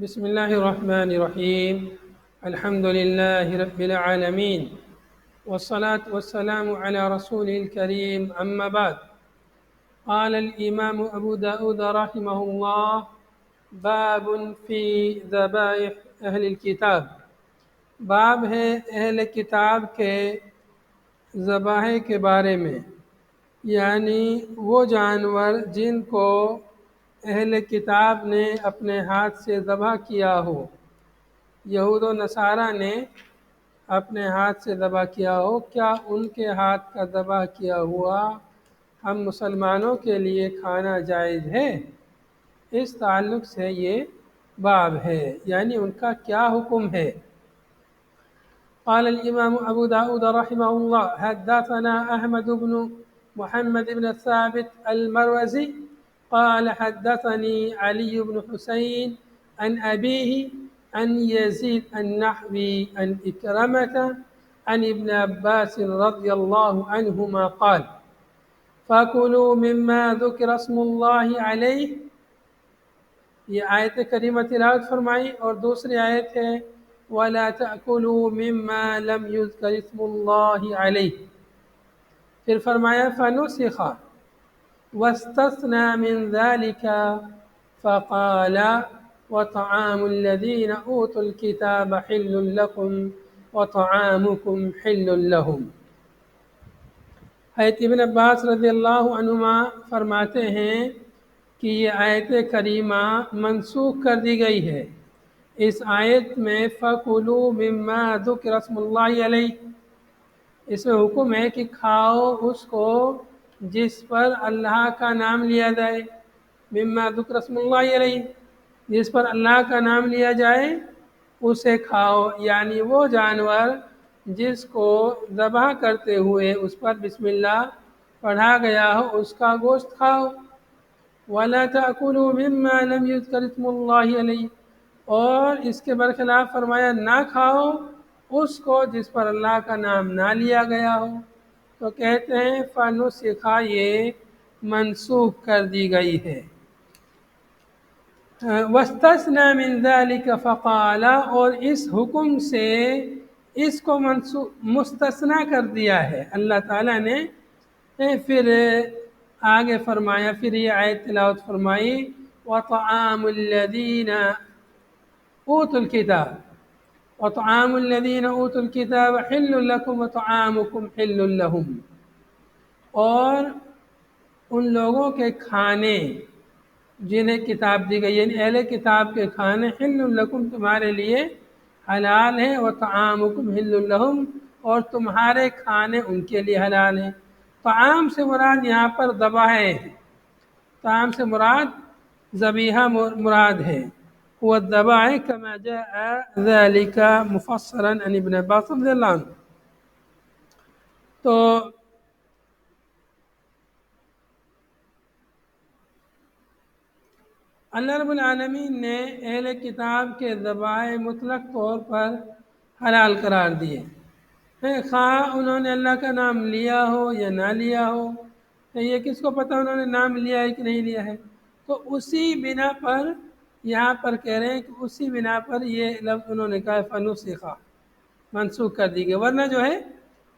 بسم الله الرحمن الرحيم. الحمد لله رب العالمين، والصلاة والسلام على رسوله الكريم. أما بعد، قال الإمام أبو داود رحمه الله: باب في ذبائح أهل الكتاب. باب ہے اہل کتاب کے ذبائح کے بارے میں، یعنی وہ جانور جن کو اہل کتاب نے اپنے ہاتھ سے ذبح کیا ہو، یہود و نصارہ نے اپنے ہاتھ سے ذبح کیا ہو، کیا ان کے ہاتھ کا ذبح کیا ہوا ہم مسلمانوں کے لیے کھانا جائز ہے؟ اس تعلق سے یہ باب ہے، یعنی ان کا کیا حکم ہے۔ قال الإمام أبو داود رحمه الله: حدثنا أحمد بن محمد بن ثابت المروزي قال حدثني علي بن حسين عن أبيه عن يزيد النحوي عن إكرمة عن ابن عباس رضي الله عنهما قال: فَكُلُوا مِمَّا ذُكِرَ اسْمُ اللَّهِ عَلَيْهِ۔ یہ آیت کریمہ تلاوت فرمائی، اور دوسری آیت ہے وَلَا تَأْكُلُوا مِمَّا لَمْ يُذْكَرِ اسْمُ اللَّهِ عَلَيْهِ۔ پھر فرمایا فَنُسِخَ وَاسْتَثْنَى مِنْ ذَلِكَ فَقَالَ: وَطَعَامُ الَّذِينَ أُوتُوا الْكِتَابَ حِلٌّ لَكُمْ وَطَعَامُكُمْ حِلٌّ لَهُمْ۔ حضرت ابن عباس رضی اللہ عنہما فرماتے ہیں کہ یہ آیت کریمہ منسوخ کر دی گئی ہے۔ اس آیت میں فَكُلُوا مِمَّا ذُكِرَ اسْمُ اللَّهِ عَلَيْهِ، اس میں حکم ہے کہ کھاؤ اس کو جس پر اللہ کا نام لیا جائے۔ مما ذکر اسم اللہ علیہ، جس پر اللہ کا نام لیا جائے اسے کھاؤ، یعنی وہ جانور جس کو ذبح کرتے ہوئے اس پر بسم اللہ پڑھا گیا ہو اس کا گوشت کھاؤ۔ وَلَا تَأْكُلُوا مِمَّا لَمْ يُذْكَرِ اسْمُ اللَّهِ عَلَيْهِ، اور اس کے برخلاف فرمایا نہ کھاؤ اس کو جس پر اللہ کا نام نہ لیا گیا ہو۔ تو کہتے ہیں فَنُسِخَ، یہ منسوخ کر دی گئی ہے۔ وَاسْتَثْنَى مِنْ ذَلِكَ فَقَالَ، اور اس حکم سے اس کو مستثنیٰ کر دیا ہے اللہ تعالیٰ نے۔ پھر آگے فرمایا، پھر یہ آیت تلاوت فرمائی وَطَعَامُ الَّذِينَ أُوتُوا الْكِتَابَ وَطَعَامُ الَّذِينَ أُوتُوا الْكِتَابَ حِلٌّ لَكُمْ وَطَعَامُكُمْ حِلٌّ لَهُمْ، اور ان لوگوں کے کھانے جنہیں کتاب دی گئی، یعنی اہل کتاب کے کھانے حِلٌّ لَكُمْ تمہارے لیے حلال ہیں، وَطَعَامُكُمْ حِلٌّ لَهُمْ، اور تمہارے کھانے ان کے لیے حلال ہیں۔ طعام سے مراد یہاں پر ذبح ہے، طعام سے مراد ذبیحہ مراد ہے، وہ الذبائح كما جاء ذلك مفصلا عن ابن عباس رضی اللہ عنہ۔ تو اللہ رب العالمین نے اہل کتاب کے ذبائح مطلق طور پر حلال قرار دیے، خواہ انہوں نے اللہ کا نام لیا ہو یا نہ لیا ہو، یہ کس کو پتہ انہوں نے نام لیا ہے کہ نہیں لیا ہے۔ تو اسی بنا پر یہاں پر کہہ رہے ہیں کہ اسی بنا پر یہ لفظ انہوں نے کہا فَنُسِخَ، منسوخ کر دی گئی، ورنہ جو ہے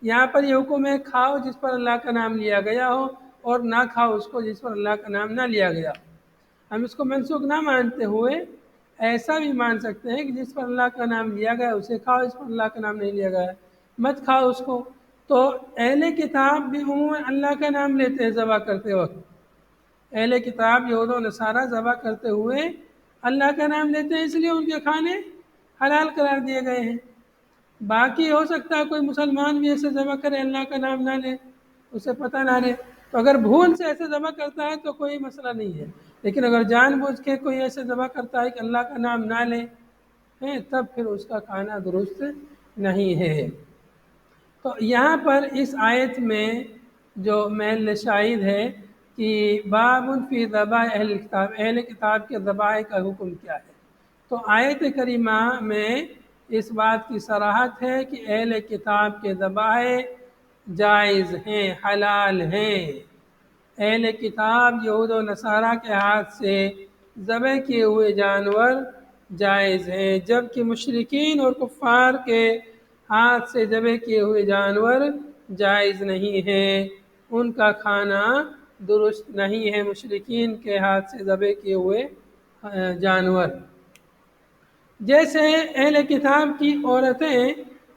یہاں پر یہ حکم ہے کھاؤ جس پر اللہ کا نام لیا گیا ہو، اور نہ کھاؤ اس کو جس پر اللہ کا نام نہ لیا گیا ہو۔ ہم اس کو منسوخ نہ مانتے ہوئے ایسا بھی مان سکتے ہیں کہ جس پر اللہ کا نام لیا گیا اسے کھاؤ، اس پر اللہ کا نام نہیں لیا گیا مت کھاؤ اس کو۔ تو اہل کتاب بھی عموماً اللہ کا نام لیتے ہیں ذبح کرتے وقت، اہل کتاب یہود و نصارہ ذبح کرتے ہوئے اللہ کا نام لیتے ہیں، اس لیے ان کے کھانے حلال قرار دیے گئے ہیں۔ باقی ہو سکتا ہے کوئی مسلمان بھی ایسے ذبح کرے اللہ کا نام نہ لے، اسے پتہ نہ لے، تو اگر بھول سے ایسے ذبح کرتا ہے تو کوئی مسئلہ نہیں ہے، لیکن اگر جان بوجھ کے کوئی ایسے ذبح کرتا ہے کہ اللہ کا نام نہ لے تب پھر اس کا کھانا درست نہیں ہے۔ تو یہاں پر اس آیت میں جو محل شاہد ہے کہ باب فی ذبائح اہل کتاب، اہل کتاب کے ذبائح کا حکم کیا ہے، تو آیت کریمہ میں اس بات کی صراحت ہے کہ اہل کتاب کے ذبائح جائز ہیں، حلال ہیں۔ اہل کتاب یہود و نصارہ کے ہاتھ سے ذبح کیے ہوئے جانور جائز ہیں، جبکہ مشرکین اور کفار کے ہاتھ سے ذبح کیے ہوئے جانور جائز نہیں ہیں، ان کا کھانا درست نہیں ہے، مشرکین کے ہاتھ سے ذبح کیے ہوئے جانور۔ جیسے اہل کتاب کی عورتیں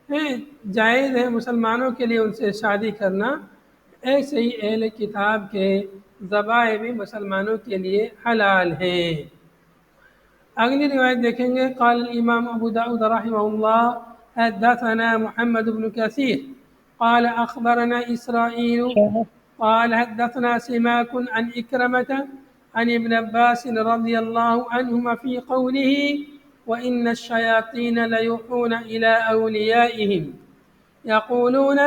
ہیں جائز ہیں مسلمانوں کے لیے ان سے شادی کرنا، ایسے ہی اہل کتاب کے ذبائح بھی مسلمانوں کے لیے حلال ہیں۔ اگلی روایت دیکھیں گے، قال الامام ابو داود رحمہ اللہ حدثنا محمد بن كثير قال اخبرنا اسرائیل قال حدثنا سماك عن اكرمة عن ابن عباس رضي الله عنهما في قوله وإن الشياطين ليوحون إلى أوليائهم يقولون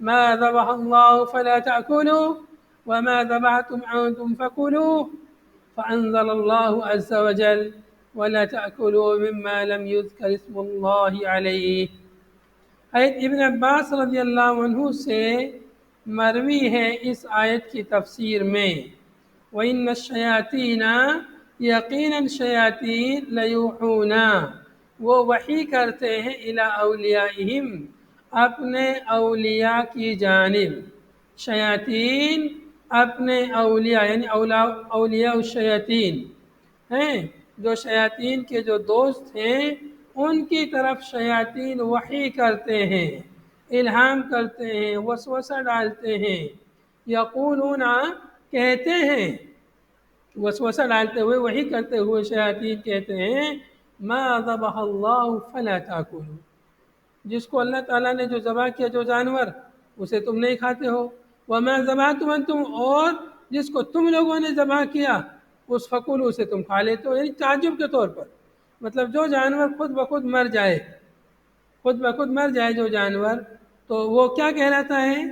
ما ذبح الله فلا تأكلوا وما ذبحتم أنتم فكلوه فأنزل الله عز وجل ولا تأكلوا مما لم يذكر اسم الله عليه۔ حضرت ابن عباس رضی اللہ عنہ سے مروی ہے اس آیت کی تفسیر میں، وَإِنَّ الشَّيَاطِينَ یقیناً شیاطین لیوحون وہ وحی کرتے ہیں الی اولیائہم اپنے اولیاء کی جانب، شیاطین اپنے اولیاء یعنی اولیاء الشیاطین ہیں، جو شیاطین کے جو دوست ہیں ان کی طرف شیاطین وحی کرتے ہیں، الہام کرتے ہیں، وسوسہ ڈالتے ہیں، یقولون کہتے ہیں، وسوسہ ڈالتے ہوئے وحی کرتے ہوئے شیاطین کہتے ہیں ما ذبح اللہ فلا تاکلوا، جس کو اللہ تعالیٰ نے جو ذبح کیا جو جانور اسے تم نہیں کھاتے ہو، وما ذبحتم انتم اور جس کو تم لوگوں نے ذبح کیا اس فکلوا اسے تم کھا لیتے ہو، یعنی تعجب کے طور پر، مطلب جو جانور خود بخود مر جائے، خود بخود مر جائے جو جانور تو وہ کیا کہلاتا ہے؟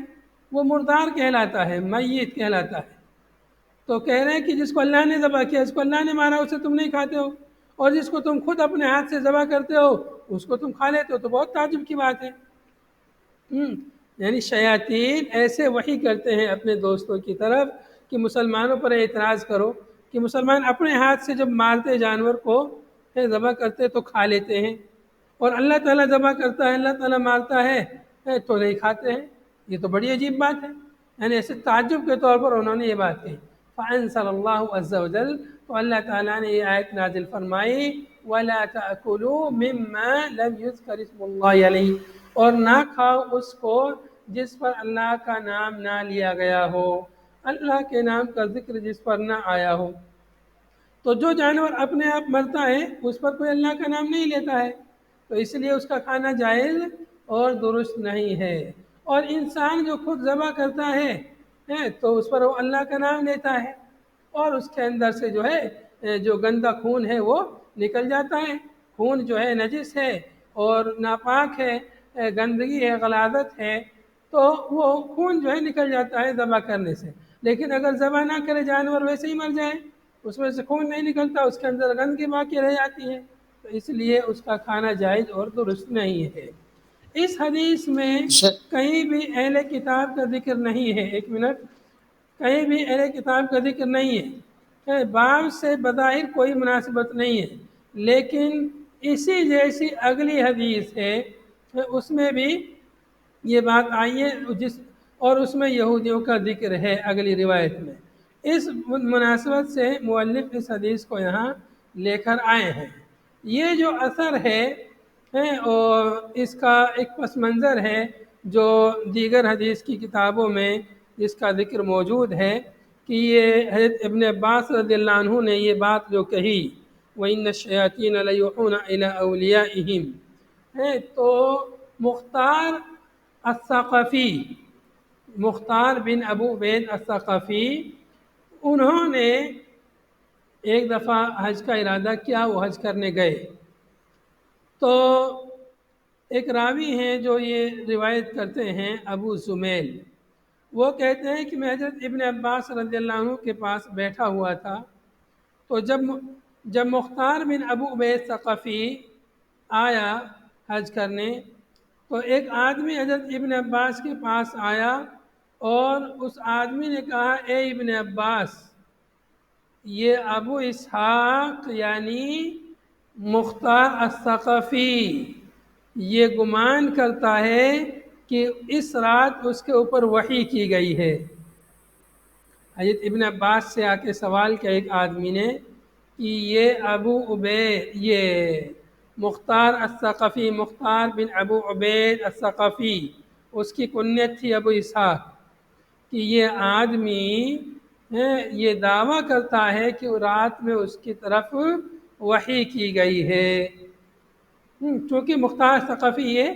وہ مردار کہلاتا ہے، میت کہلاتا ہے۔ تو کہہ رہے ہیں کہ جس کو اللہ نے ذبح کیا، جس کو اللہ نے مارا اسے تم نہیں کھاتے ہو، اور جس کو تم خود اپنے ہاتھ سے ذبح کرتے ہو اس کو تم کھا لیتے ہو، تو بہت تعجب کی بات ہے۔ یعنی شیاطین ایسے وحی کرتے ہیں اپنے دوستوں کی طرف کہ مسلمانوں پر اعتراض کرو کہ مسلمان اپنے ہاتھ سے جب مارتے جانور کو ذبح کرتے تو کھا لیتے ہیں، اور اللہ تعالیٰ ذبح کرتا ہے، اللہ تعالیٰ مارتا ہے تو نہیں کھاتے ہیں، یہ تو بڑی عجیب بات ہے۔ یعنی ایسے تعجب کے طور پر انہوں نے یہ بات کہی۔ فأنزل اللہ عز وجل تو اللہ تعالیٰ نے یہ آیت نازل فرمائی وَلَا تَأْكُلُوا مِمَّا لَمْ يُذْكَرِ اسْمُ اللَّهِ عَلَيْهِ، اور نہ کھاؤ اس کو جس پر اللہ کا نام نہ لیا گیا ہو، اللہ کے نام کا ذکر جس پر نہ آیا ہو۔ تو جو جانور اپنے آپ مرتا ہے اس پر کوئی اللہ کا نام نہیں لیتا ہے، تو اس لیے اس کا کھانا جائز اور درست نہیں ہے۔ اور انسان جو خود ذبح کرتا ہے تو اس پر وہ اللہ کا نام لیتا ہے، اور اس کے اندر سے جو ہے جو گندا خون ہے وہ نکل جاتا ہے، خون جو ہے نجس ہے اور ناپاک ہے، گندگی ہے، غلاظت ہے، تو وہ خون جو ہے نکل جاتا ہے ذبح کرنے سے۔ لیکن اگر ذبح نہ کرے جانور ویسے ہی مر جائے، اس میں سے خون نہیں نکلتا، اس کے اندر گندگی باقی رہ جاتی ہے، تو اس لیے اس کا کھانا جائز اور درست نہیں ہے۔ اس حدیث میں کہیں بھی اہل کتاب کا ذکر نہیں ہے، ایک منٹ، کہیں بھی اہل کتاب کا ذکر نہیں ہے، باب سے بظاہر کوئی مناسبت نہیں ہے، لیکن اسی جیسی اگلی حدیث ہے اس میں بھی یہ بات آئی ہے اور اس میں یہودیوں کا ذکر ہے اگلی روایت میں۔ اس مناسبت سے مؤلف اس حدیث کو یہاں لے کر آئے ہیں۔ یہ جو اثر ہے اور اس کا ایک پس منظر ہے جو دیگر حدیث کی کتابوں میں جس کا ذکر موجود ہے کہ یہ حضرت ابن عباس رضی اللہ عنہ نے یہ بات جو کہی وَإِنَّ الشَّيَاطِينَ لَيُوحُونَ إِلَىٰ أَوْلِيَائِهِمْ، تو مختار الثقفی، مختار بن ابو عبید الثقفی، انہوں نے ایک دفعہ حج کا ارادہ کیا، وہ حج کرنے گئے تو ایک راوی ہیں جو یہ روایت کرتے ہیں ابو زمیل، وہ کہتے ہیں کہ میں حضرت ابن عباس رضی اللہ عنہ کے پاس بیٹھا ہوا تھا، تو جب مختار بن ابو عبید ثقفی آیا حج کرنے تو ایک آدمی حضرت ابن عباس کے پاس آیا اور اس آدمی نے کہا اے ابن عباس، یہ ابو اسحاق یعنی مختار الثقفی یہ گمان کرتا ہے کہ اس رات اس کے اوپر وحی کی گئی ہے۔ حضرت ابن عباس سے آ کے سوال کیا ایک آدمی نے کہ یہ مختار الثقفی، مختار بن ابو عبید الثقفی، اس کی کنیت تھی ابو اسحاق، کہ یہ آدمی یہ دعویٰ کرتا ہے کہ رات میں اس کی طرف وحی کی گئی ہے۔ چونکہ مختار ثقفی یہ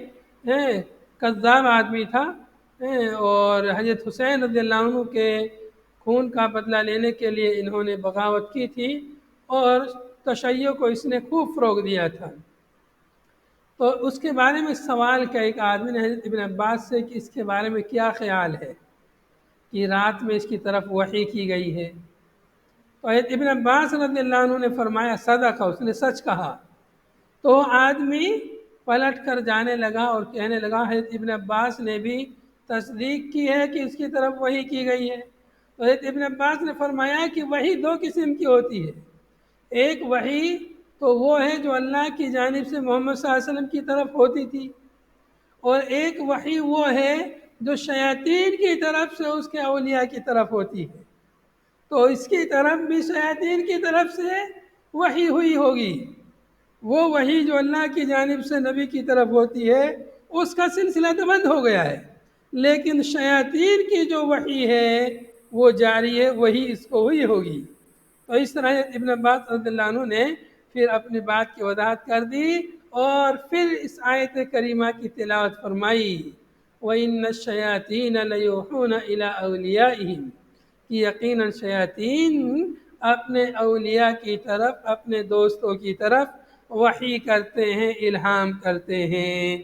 کذاب آدمی تھا، اور حضرت حسین رضی اللہ عنہ کے خون کا بدلہ لینے کے لیے انہوں نے بغاوت کی تھی، اور تشیع کو اس نے خوب فروغ دیا تھا۔ تو اس کے بارے میں سوال کیا ایک آدمی نے حضرت ابن عباس سے کہ اس کے بارے میں کیا خیال ہے کہ رات میں اس کی طرف وحی کی گئی ہے؟ تو حضرت ابن عباس رضی اللہ عنہ نے فرمایا صدق، اس نے سچ کہا۔ تو آدمی پلٹ کر جانے لگا اور کہنے لگا حضرت ابن عباس نے بھی تصدیق کی ہے کہ اس کی طرف وحی کی گئی ہے۔ تو حضرت ابن عباس نے فرمایا کہ وحی دو قسم کی ہوتی ہے، ایک وحی تو وہ ہے جو اللہ کی جانب سے محمد صلی اللہ علیہ وسلم کی طرف ہوتی تھی، اور ایک وحی وہ ہے جو شیاطین کی طرف سے اس کے اولیاء کی طرف ہوتی ہے۔ تو اس کی طرف بھی شیاطین کی طرف سے وحی ہوئی ہوگی۔ وہ وحی جو اللہ کی جانب سے نبی کی طرف ہوتی ہے اس کا سلسلہ تو بند ہو گیا ہے، لیکن شیاطین کی جو وحی ہے وہ جاری ہے، وہی اس کو ہوئی ہوگی۔ تو اس طرح ابن عباس رضی اللہ عنہ نے پھر اپنی بات کی وضاحت کر دی، اور پھر اس آیت کریمہ کی تلاوت فرمائی وَإِنَّ الشَّيَاطِينَ لَيُوحُونَ إِلَىٰ أَوْلِيَائِهِمْ، کہ یقیناً شیاطین اپنے اولیاء کی طرف، اپنے دوستوں کی طرف وحی کرتے ہیں، الہام کرتے ہیں۔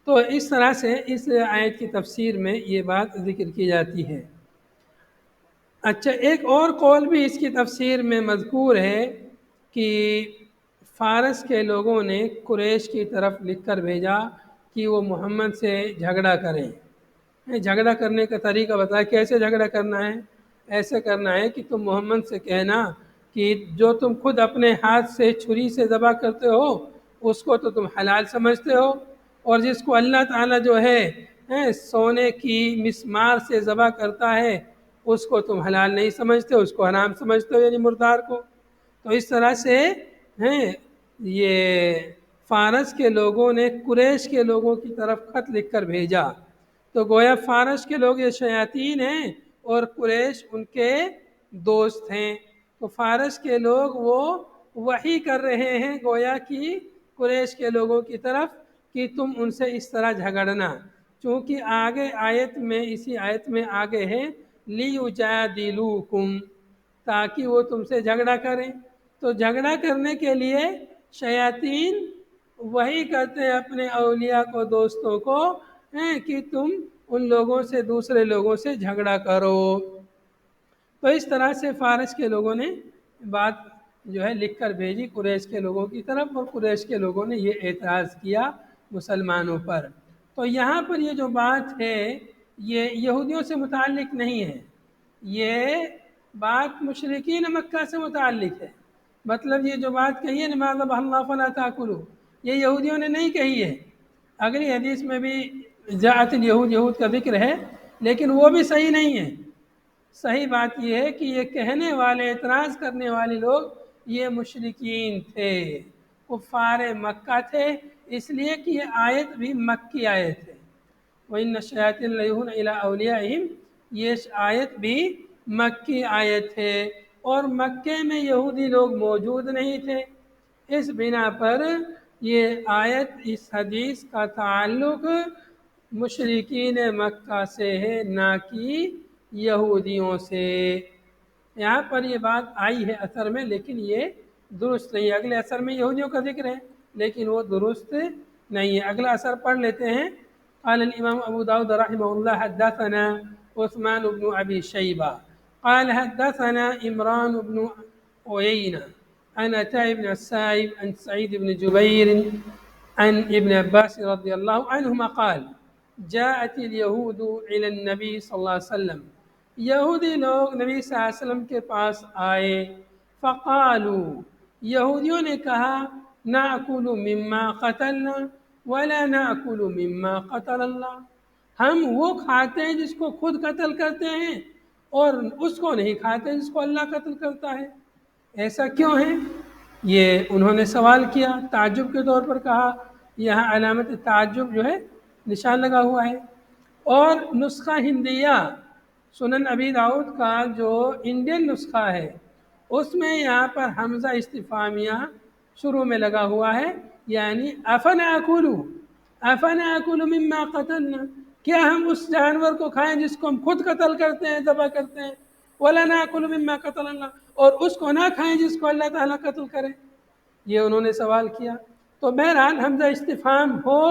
تو اس طرح سے اس آیت کی تفسیر میں یہ بات ذکر کی جاتی ہے۔ اچھا، ایک اور قول بھی اس کی تفسیر میں مذکور ہے کہ فارس کے لوگوں نے قریش کی طرف لکھ کر بھیجا کہ وہ محمد سے جھگڑا کریں۔ جھگڑا کرنے کا طریقہ بتایا، کیسے جھگڑا کرنا ہے؟ ایسے کرنا ہے کہ تم محمد سے کہنا کہ جو تم خود اپنے ہاتھ سے چھری سے ذبح کرتے ہو اس کو تو تم حلال سمجھتے ہو، اور جس کو اللہ تعالیٰ جو ہے سونے کی مسمار سے ذبح کرتا ہے اس کو تم حلال نہیں سمجھتے، اس کو حرام سمجھتے ہو، یعنی مردار کو۔ تو اس طرح سے یہ فارس کے لوگوں نے قریش کے لوگوں کی طرف خط لکھ کر بھیجا۔ تو گویا فارس کے لوگ یہ شیاطین ہیں اور قریش ان کے دوست ہیں۔ تو فارس کے لوگ وہ وحی کر رہے ہیں گویا کہ قریش کے لوگوں کی طرف کہ تم ان سے اس طرح جھگڑنا، چونکہ آگے آیت میں، اسی آیت میں آگے ہے لِيُجَادِلُوكُمْ، تاکہ وہ تم سے جھگڑا کریں۔ تو جھگڑا کرنے کے لیے شیاطین وحی کرتے ہیں اپنے اولیاء کو، دوستوں کو، کہ تم ان لوگوں سے، دوسرے لوگوں سے جھگڑا کرو۔ تو اس طرح سے فارس کے لوگوں نے بات جو ہے لکھ کر بھیجی قریش کے لوگوں کی طرف، اور قریش کے لوگوں نے یہ اعتراض کیا مسلمانوں پر۔ تو یہاں پر یہ جو بات ہے یہ یہودیوں سے متعلق نہیں ہے، یہ بات مشرکین مکہ سے متعلق ہے۔ مطلب یہ جو بات کہی ہے نماز ذبح اللہ فلا تاکلوا، یہ یہودیوں نے نہیں کہی ہے۔ اگلی حدیث میں بھی جاءت الیہود، یہود کا ذکر ہے، لیکن وہ بھی صحیح نہیں ہے۔ صحیح بات یہ ہے کہ یہ کہنے والے، اعتراض کرنے والے لوگ یہ مشرکین تھے، کفار مکہ تھے، اس لیے کہ یہ آیت بھی مکی آیت ہے۔ وَإِنَّ الشَّيَاطِينَ لَيُوحُونَ إِلَىٰ أَوْلِيَائِهِمْ، یہ آیت بھی مکی آیت ہے، اور مکے میں یہودی لوگ موجود نہیں تھے۔ اس بنا پر یہ آیت، اس حدیث کا تعلق مشرکین مکہ سے ہے، نہ کہ یہودیوں سے۔ یہاں پر یہ بات آئی ہے اثر میں، لیکن یہ درست نہیں ہے۔ اگلے اثر میں یہودیوں کا ذکر ہے لیکن وہ درست نہیں ہے۔ اگلا اثر پڑھ لیتے ہیں۔ قال الامام ابو داود رحمہ اللہ حدثنا عثمان بن ابی شیبہ قال حدثنا عمران بن عیینہ عن عطاء بن السائب عن سعید بن جبیر عن ابن عباس رضی اللہ عنہما قال جاءت اليہود الى النبی صلی اللہ علیہ وسلم، یہودی لوگ نبی صلی اللہ علیہ وسلم کے پاس آئے، فقالوا، یہودیوں نے کہا نأکل مما قتلنا ولا نأکل مما قتل اللہ، ہم وہ کھاتے ہیں جس کو خود قتل کرتے ہیں اور اس کو نہیں کھاتے جس کو اللہ قتل کرتا ہے، ایسا کیوں ہے؟ یہ انہوں نے سوال کیا، تعجب کے طور پر کہا، یہاں علامت تعجب جو ہے نشان لگا ہوا ہے۔ اور نسخہ ہندیہ سنن ابی داؤد کا جو انڈین نسخہ ہے اس میں یہاں پر حمزہ استفہامیہ شروع میں لگا ہوا ہے، یعنی افناکل مما قتلنا، کیا ہم اس جانور کو کھائیں جس کو ہم خود قتل کرتے ہیں، ذبح کرتے ہیں، ولا ناکل مما قتل اللہ، اور اس کو نہ کھائیں جس کو اللہ تعالیٰ قتل کرے، یہ انہوں نے سوال کیا۔ تو بہرحال حمزہ استفہام ہو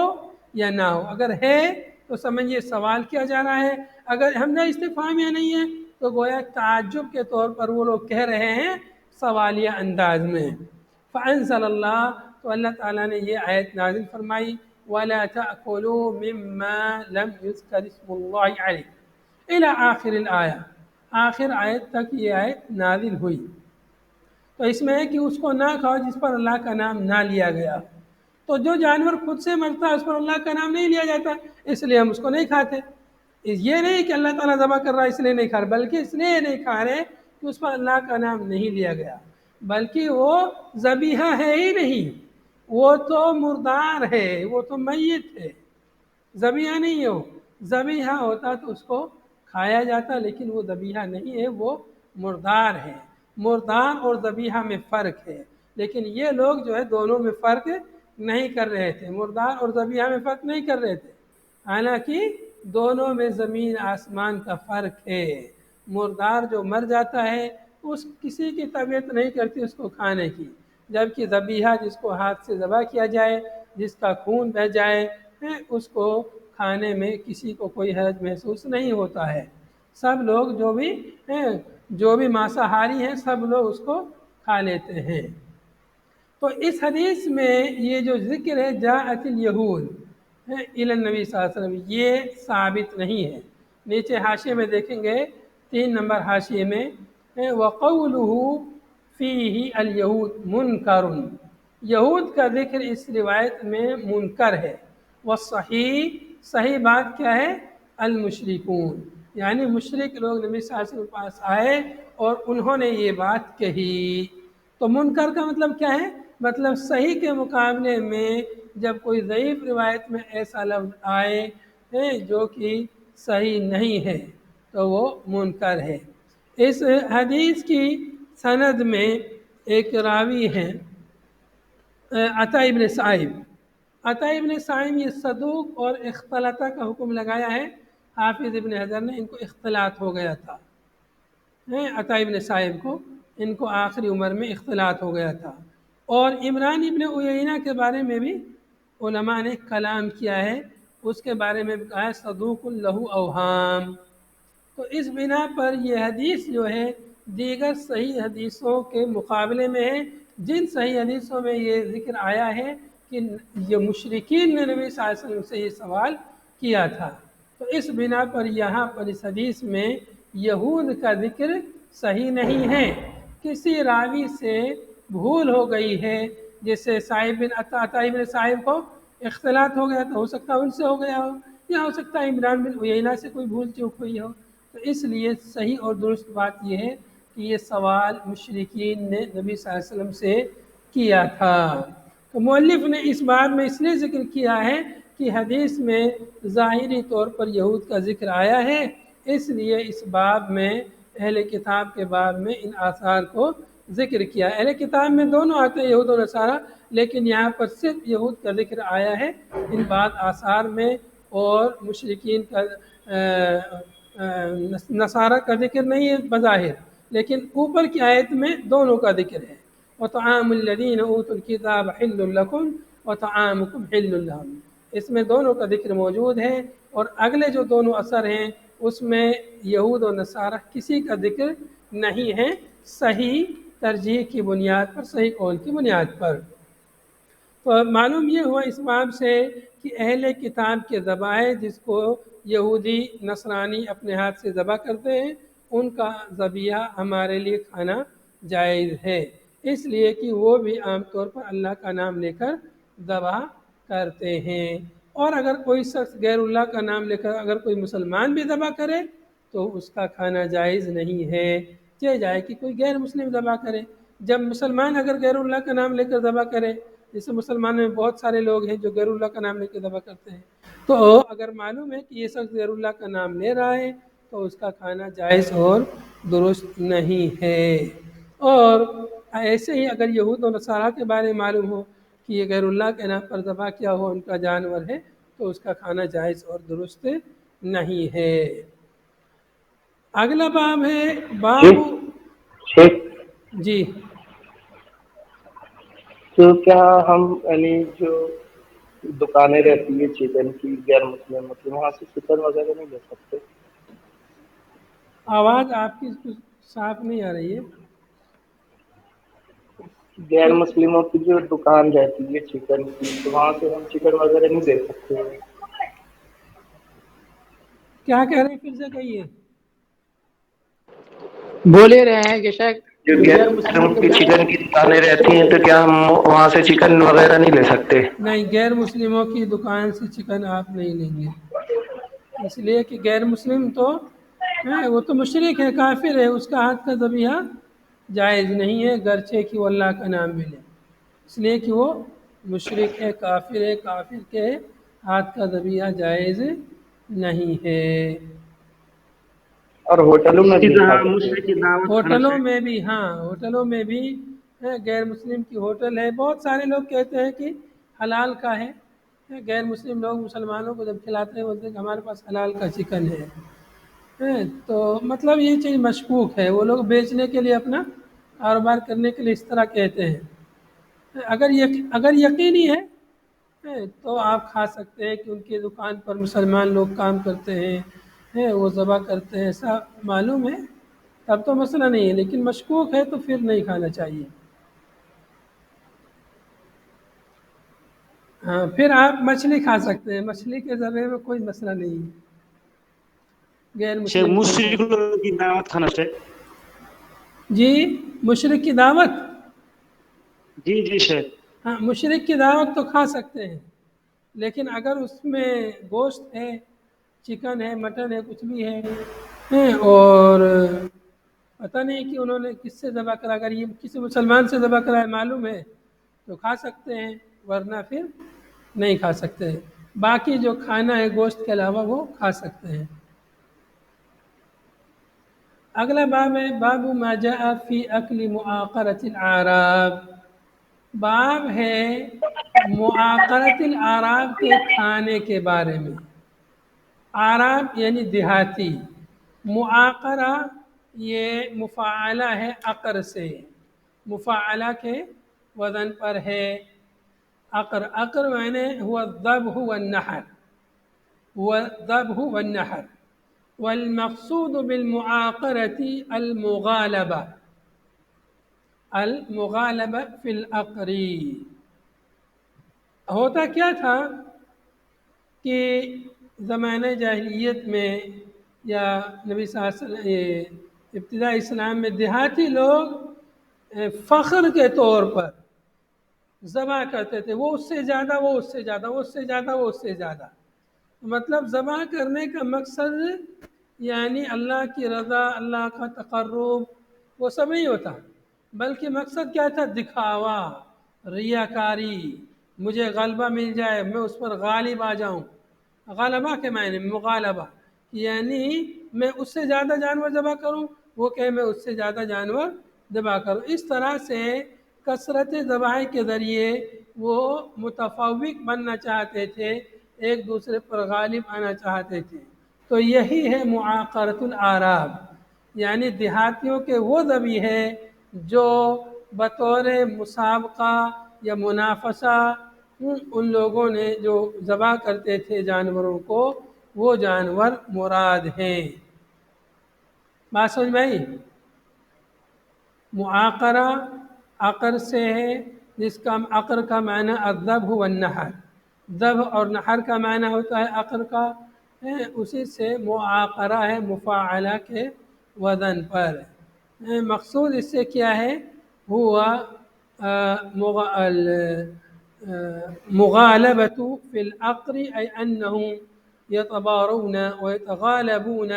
یا نہ ہو، اگر ہے تو سمجھیے سوال کیا جا رہا ہے، اگر حمزہ استفہام یا نہیں ہے تو گویا تعجب کے طور پر وہ لوگ کہہ رہے ہیں سوالیہ انداز میں۔ فانزل اللہ، تو اللہ تعالیٰ نے یہ آیت نازل فرمائی، وَلَا تَأْكُلُوا مِمَّا لَمْ يُذْكَرِ اسْمُ اللَّهِ عَلَيْهِ الی آخر الآیہ، آخر آیت تک یہ آیت نازل ہوئی۔ تو اس میں ہے کہ اس کو نہ کھاؤ جس پر اللہ کا نام نہ لیا گیا، تو جو جانور خود سے مرتا ہے اس پر اللہ کا نام نہیں لیا جاتا، اس لیے ہم اس کو نہیں کھاتے۔ یہ نہیں کہ اللہ تعالیٰ ذبح کر رہا ہے اس لیے نہیں کھا رہے، بلکہ اس لیے نہیں کھا رہے کہ اس پر اللہ کا نام نہیں لیا گیا، بلکہ وہ ذبیحہ ہے ہی نہیں، وہ تو مردار ہے، وہ تو میت ہے، ذبیحہ نہیں ہے۔ وہ ذبیحہ ہوتا تو اس کو کھایا جاتا، لیکن وہ ذبیحہ نہیں ہے، وہ مردار ہے۔ مردار اور ذبیحہ میں فرق ہے، لیکن یہ لوگ جو ہے دونوں میں فرق نہیں کر رہے تھے، مردار اور ذبیحہ میں فرق نہیں کر رہے تھے، حالانکہ دونوں میں زمین آسمان کا فرق ہے۔ مردار جو مر جاتا ہے اس کسی کی طبیعت نہیں کرتی اس کو کھانے کی، جبکہ ذبیحہ جس کو ہاتھ سے ذبح کیا جائے، جس کا خون بہہ جائے، اس کو کھانے میں کسی کو کوئی حرج محسوس نہیں ہوتا ہے۔ سب لوگ جو بھی مانساہاری ہیں سب لوگ اس کو کھا لیتے ہیں۔ تو اس حدیث میں یہ جو ذکر ہے جاءت الیہود الی النبی صلی اللہ علیہ وسلم، یہ ثابت نہیں ہے۔ نیچے حاشیے میں دیکھیں گے 3 نمبر حاشیے میں وقولہ فیہ الیہود منکر، یہود کا ذکر اس روایت میں منکر ہے۔ والصحیح، صحیح بات کیا ہے؟ المشرکون، یعنی مشرک لوگ نبی صلی اللہ علیہ وسلم کے پاس آئے اور انہوں نے یہ بات کہی۔ تو منکر کا مطلب کیا ہے؟ مطلب صحیح کے مقابلے میں جب کوئی ضعیف روایت میں ایسا لفظ آئے جو کہ صحیح نہیں ہے تو وہ منکر ہے۔ اس حدیث کی سند میں ایک راوی ہیں عطا ابن صائب، عطا ابن صائب یہ صدوق اور اختلاطہ کا حکم لگایا ہے، حافظ ابن حجر نے ان کو اختلاط ہو گیا تھا، عطا ابن صائب کو ان کو آخری عمر میں اختلاط ہو گیا تھا۔ اور عمران ابن عیینہ کے بارے میں بھی علماء نے کلام کیا ہے، اس کے بارے میں بھی کہا ہے صدوق لہ اوہام۔ تو اس بنا پر یہ حدیث جو ہے دیگر صحیح حدیثوں کے مقابلے میں ہے، جن صحیح حدیثوں میں یہ ذکر آیا ہے کہ یہ مشرکین نے نبی صلی اللہ علیہ وسلم سے یہ سوال کیا تھا۔ تو اس بنا پر یہاں پر اس حدیث میں یہود کا ذکر صحیح نہیں ہے، کسی راوی سے بھول ہو گئی ہے، جیسے صاحب بن عطا بن صاحب کو اختلاط ہو گیا تو ہو سکتا ہے ان سے ہو گیا ہو، یا ہو سکتا ہے عمران بن عیینہ سے کوئی بھول چوک ہوئی ہو۔ تو اس لیے صحیح اور درست بات یہ ہے کہ یہ سوال مشرکین نے نبی صلی اللہ علیہ وسلم سے کیا تھا۔ تو مؤلف نے اس بات میں اس لیے ذکر کیا ہے کہ حدیث میں ظاہری طور پر یہود کا ذکر آیا ہے، اس لیے اس باب میں اہل کتاب کے باب میں ان آثار کو ذکر کیا۔ اہل کتاب میں دونوں آتے ہیں یہود و نصارہ، لیکن یہاں پر صرف یہود کا ذکر آیا ہے ان بعض آثار میں، اور مشرکین کا نصارہ کا ذکر نہیں ہے بظاہر، لیکن اوپر کی آیت میں دونوں کا ذکر ہے۔ وَطَعَامُ الَّذِينَ أُوتُوا الْكِتَابَ حِلٌّ لَكُمْ وَطَعَامُكُمْ حِلٌّ لَهُمْ، اس میں دونوں کا ذکر موجود ہے، اور اگلے جو دونوں اثر ہیں اس میں یہود و نصارہ کسی کا ذکر نہیں ہے، صحیح ترجیح کی بنیاد پر، صحیح قول کی بنیاد پر۔ تو معلوم یہ ہوا اس باب سے کہ اہل کتاب کے ذبائح جس کو یہودی نصرانی اپنے ہاتھ سے ذبح کرتے ہیں ان کا ذبیحہ ہمارے لیے کھانا جائز ہے۔ اس لیے کہ وہ بھی عام طور پر اللہ کا نام لے کر ذبح کرتے ہیں۔ اور اگر کوئی شخص غیر اللہ کا نام لے کر اگر کوئی مسلمان بھی ذبح کرے تو اس کا کھانا جائز نہیں ہے، چاہے جائے کہ کوئی غیر مسلم ذبح کرے۔ جب مسلمان اگر غیر اللہ کا نام لے کر ذبح کرے، جیسے مسلمانوں میں بہت سارے لوگ ہیں جو غیر اللہ کا نام لے کے ذبح کرتے ہیں، تو اگر معلوم ہے کہ یہ شخص غیر اللہ کا نام لے رہا ہے تو اس کا کھانا جائز اور درست نہیں ہے۔ اور ایسے ہی اگر یہود و نصارہ کے بارے میں معلوم ہو کہ یہ غیر اللہ کے نام پر ذبح کیا ہو ان کا جانور ہے تو اس کا کھانا جائز اور درست نہیں ہے۔ اگلا باب ہے باب شیخ، جی تو کیا ہم یعنی جو دکانیں رہتی ہے چکن کی غیر مسلم وہاں سے چکن وغیرہ نہیں لے سکتے؟ آواز آپ کی کچھ صاف نہیں آ رہی ہے۔ غیر مسلموں کی جو دکان رہتی ہے چکن کی تو وہاں سے ہم چکن وغیرہ نہیں دے سکتے؟ کیا کہہ رہے ہیں، پھر سے کہیے۔ بول ہی رہے ہیں کہ شاید جو غیر مسلموں کی چکن کی دکانیں رہتی ہیں تو کیا ہم وہاں سے چکن وغیرہ نہیں لے سکتے؟ نہیں، غیر مسلموں کی دکان سے چکن آپ نہیں لیں گے، اس لیے کہ غیر مسلم تو وہ تو مشرک ہے، کافر ہے، اس کا ہاتھ کا ذبیحہ جائز نہیں ہے گرچہ کہ وہ اللہ کا نام بھی لے، اس لیے کہ وہ مشرک ہے، کافر کے ہاتھ کا ذبیحہ جائز نہیں ہے۔ اور ہوٹلوں میں بھی نہیں کھا سکتے؟ ہوٹلوں میں بھی، ہاں ہوٹلوں میں بھی غیر مسلم کی ہوٹل ہے، بہت سارے لوگ کہتے ہیں کہ حلال کا ہے، غیر مسلم لوگ مسلمانوں کو جب کھلاتے ہیں بولتے ہیں کہ ہمارے پاس حلال کا چکن ہے، تو مطلب یہ چیز مشکوک ہے، وہ لوگ بیچنے کے لیے اپنا کاروبار کرنے کے لیے اس طرح کہتے ہیں۔ اگر یقینی ہے تو آپ کھا سکتے ہیں کہ ان کی دکان پر مسلمان لوگ کام کرتے ہیں، وہ ذبح کرتے ہیں، ایسا معلوم ہے تب تو مسئلہ نہیں ہے، لیکن مشکوک ہے تو پھر نہیں کھانا چاہیے۔ ہاں، پھر آپ مچھلی کھا سکتے ہیں، مچھلی کے ذبح میں کوئی مسئلہ نہیں ہے غیر شیخ مسلم کی مشرک وجہ سے۔ لوگوں کی دعوت کھانا شیخ؟ جی مشرک کی دعوت، جی شیخ۔ ہاں مشرک کی دعوت تو کھا سکتے ہیں، لیکن اگر اس میں گوشت ہے، چکن ہے، مٹن ہے، کچھ بھی ہے اور پتہ نہیں کہ انہوں نے کس سے ذبح کرا، اگر یہ کسی مسلمان سے ذبح کرا ہے معلوم ہے تو کھا سکتے ہیں، ورنہ پھر نہیں کھا سکتے۔ باقی جو کھانا ہے گوشت کے علاوہ وہ کھا سکتے ہیں۔ اگلا باب ہے باب ما جاء فی اکل معاقرۃ الاعراب، باب ہے معاقرۃ الاعراب کے کھانے کے بارے میں۔ اعراب یعنی دیہاتی، معاقرہ یہ مفاعلہ ہے عقر سے، مفاعلہ کے وزن پر ہے عقر معنی ہوا الذبح والنحر، هو الذبح والنحر، والمقصود بالمعاقرة المغالبة في العقر۔ ہوتا کیا تھا کہ زمانہ جاہلیت میں یا نبی صلی اللہ علیہ وسلم ابتدائی اسلام میں دیہاتی لوگ فخر کے طور پر ذبح کرتے تھے، وہ اس سے زیادہ، وہ اس سے زیادہ، وہ اس سے زیادہ، وہ اس سے زیادہ، مطلب ذبح کرنے کا مقصد یعنی اللہ کی رضا، اللہ کا تقرب، وہ سب نہیں ہوتا، بلکہ مقصد کیا تھا؟ دکھاوا، ریاکاری، مجھے غلبہ مل جائے، میں اس پر غالب آ جاؤں۔ غلبہ کے معنی مغالبہ یعنی میں اس سے زیادہ جانور ذبح کروں، وہ کہے میں اس سے زیادہ جانور ذبح کروں، اس طرح سے کثرت ذبح کے ذریعے وہ متفوق بننا چاہتے تھے، ایک دوسرے پر غالب آنا چاہتے تھے۔ تو یہی ہے معاقرۃ الاعراب، یعنی دیہاتیوں کے وہ ذبیح ہے جو بطور مسابقہ یا منافسہ ان لوگوں نے جو ذبح کرتے تھے جانوروں کو، وہ جانور مراد ہیں۔ بات سمجھ میں آئی؟ معاقرہ عقر سے ہے، جس کا عقر کا معنی الذبح والنحر، ذبح اور نحر کا معنی ہوتا ہے عقر کا، اسی سے معاقرہ ہے مفاعلہ کے وزن پر۔ مقصود اس سے کیا ہے؟ هو مغالبة في العقر، أي أنهم يتبارون ويتغالبون،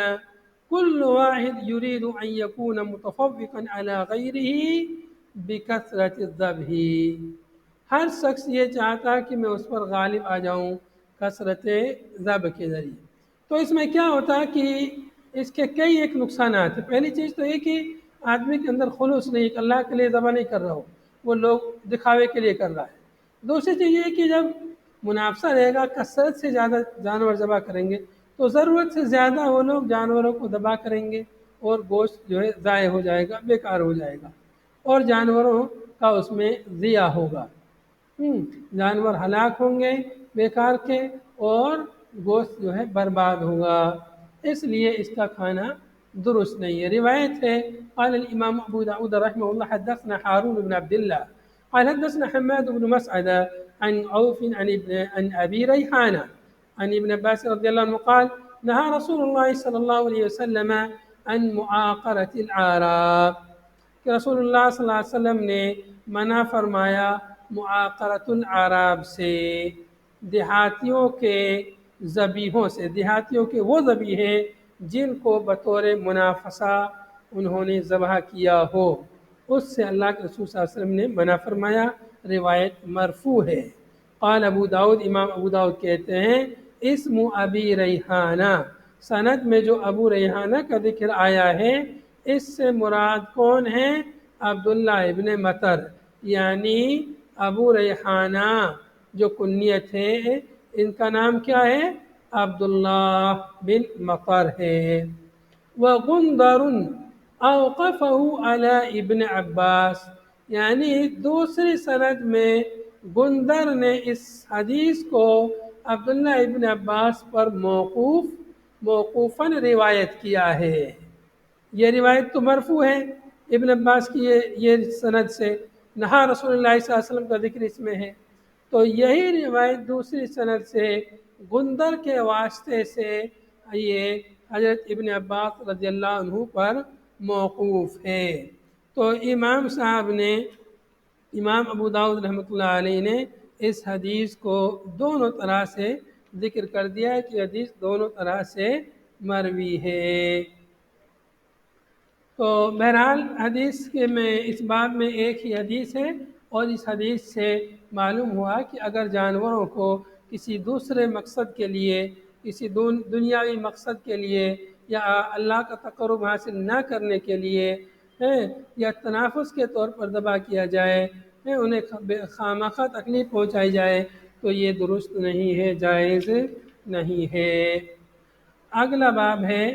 كل واحد يريد أن يكون متفوقا على غيره بكثرة الذبح. ہر شخص یہ چاہتا ہے کہ میں اس پر غالب آ جاؤں کثرت ذبح کے ذریعے. تو اس میں کیا ہوتا ہے کہ اس کے کئی ایک نقصانات ہیں. پہلی چیز تو یہ کہ آدمی کے اندر خلوص نہیں، کہ اللہ کے لیے ذبح نہیں کر رہا ہو، وہ لوگ دکھاوے کے لیے کر رہا ہے. دوسری چیز یہ کہ جب منافسہ رہے گا، کثرت سے زیادہ جانور ذبح کریں گے تو ضرورت سے زیادہ وہ لوگ جانوروں کو ذبح کریں گے اور گوشت جو ہے ضائع ہو جائے گا، بیکار ہو جائے گا، اور جانوروں کا اس میں ضیاع ہوگا. جانور ہلاک ہوں گے بیکار کے، اور گوشت جو ہے برباد ہوگا. اس لیے اس کا کھانا درست نہیں ہے. روایت ہے قال الامام ابو داود رحمه الله حدثنا هارون بن عبد الله قال حدثنا حماد بن مسعدة عن عوف عن ابي ريحانة عن ابن عباس رضي الله عنه قال نهى رسول الله صلى الله عليه وسلم عن معاقرة العراب، کہ رسول اللہ صلی اللہ علیہ وسلم نے منع فرمایا معاقرۃ العراب سے، دیہاتیوں کے ذبیحوں سے. دیہاتیوں کے وہ ذبیحے جن کو بطور منافسہ انہوں نے ذبح کیا ہو، اس سے اللہ کے رسول صلی اللہ علیہ وسلم نے منع فرمایا. روایت مرفوع ہے. قال ابو داود، امام ابو داود کہتے ہیں اسم ابی ریحانہ، سند میں جو ابو ریحانہ کا ذکر آیا ہے اس سے مراد کون ہے؟ عبداللہ ابن مطر، یعنی ابو ریحانہ جو کنیت ہے ان کا نام کیا ہے؟ عبداللہ بن مطر ہے. وغندر اوقفه على ابن عباس، یعنی دوسری سند میں گندر نے اس حدیث کو عبداللہ ابن عباس پر موقوفاً روایت کیا ہے. یہ روایت تو مرفوع ہے ابن عباس کی، یہ سند سے نہا رسول اللہ صلی اللہ علیہ وسلم کا ذکر اس میں ہے. تو یہی روایت دوسری سند سے گندر کے واسطے سے یہ حضرت ابن عباس رضی اللہ عنہ پر موقوف ہے. تو امام صاحب نے، امام ابو داؤد رحمۃ اللہ علیہ نے اس حدیث کو دونوں طرح سے ذکر کر دیا ہے کہ حدیث دونوں طرح سے مروی ہے. تو بہرحال حدیث کے میں اس باب میں ایک ہی حدیث ہے، اور اس حدیث سے معلوم ہوا کہ اگر جانوروں کو کسی دوسرے مقصد کے لیے، کسی دنیاوی مقصد کے لیے، یا اللہ کا تقرب حاصل نہ کرنے کے لیے یا تنافس کے طور پر ذبح کیا جائے، انہیں خامخواہ تکلیف پہنچائی جائے، تو یہ درست نہیں ہے، جائز نہیں ہے. اگلا باب ہے